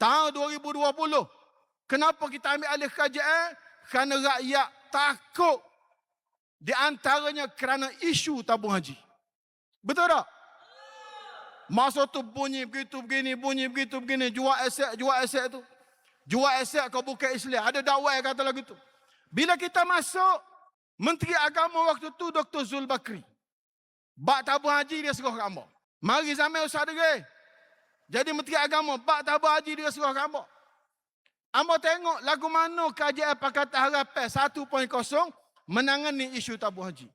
Tahun 2020. Kenapa kita ambil alih KJL? Kerana rakyat takut. Di antaranya kerana isu tabung haji. Betul tak? Masa tu bunyi begitu begini, bunyi begitu begini, jual aset tu. Jual aset kau bukan Islam. Ada dakwah yang kata lagu tu. Bila kita masuk, Menteri Agama waktu tu Dr. Zul Bakri. Bak tabung haji dia suruh gambar. Mari zaman Ustaz Degil. Jadi Menteri Agama, bak tabung haji dia suruh gambar. Amba tengok lagu mana KJL Pakatan Harapan 1.0 menangani isu tabung haji.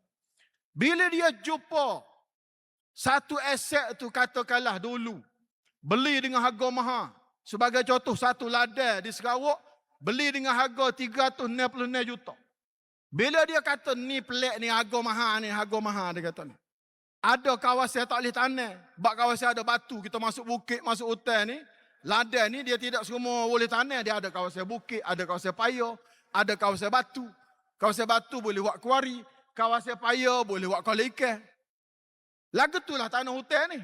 Bila dia jumpa satu aset tu katakanlah dulu beli dengan harga mahal. Sebagai contoh satu ladang di Sarawak beli dengan harga 366 juta. Bila dia kata ni pelik ni harga mahal dia kata ni. Ada kawasan tak boleh tanam. Bak kawasan ada batu, kita masuk bukit, masuk hutan ni. Ladang ni dia tidak semua boleh tanam. Dia ada kawasan bukit, ada kawasan paya, ada kawasan batu. Kawasan batu boleh buat kuari, kawasan paya boleh buat kolam ikan. Lagu itulah tanah hutan ni.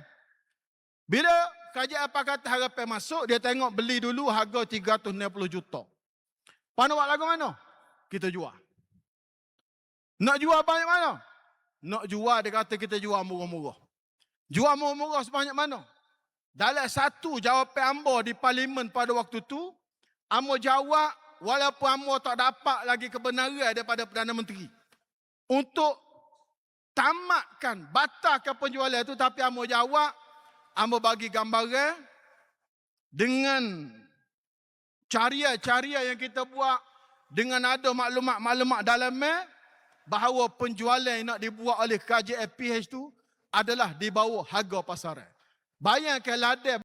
Bila KJL Pakatan Harapan masuk, dia tengok beli dulu harga 360 juta. Mana buat lagu mana? Kita jual. Nak jual banyak mana? Nak jual, dia kata kita jual murah-murah. Jual murah-murah sebanyak mana? Dalam satu jawapan Ambo di parlimen pada waktu tu, Ambo jawab walaupun Ambo tak dapat lagi kebenaran daripada Perdana Menteri. Untuk tamatkan, batalkan penjualan itu, tapi Ambo jawab, Ambo bagi gambaran dengan carian yang kita buat, dengan ada maklumat-maklumat dalamnya, bahawa penjualan yang nak dibuat oleh KJL PH tu adalah di bawah harga pasaran. Bayangkan ladang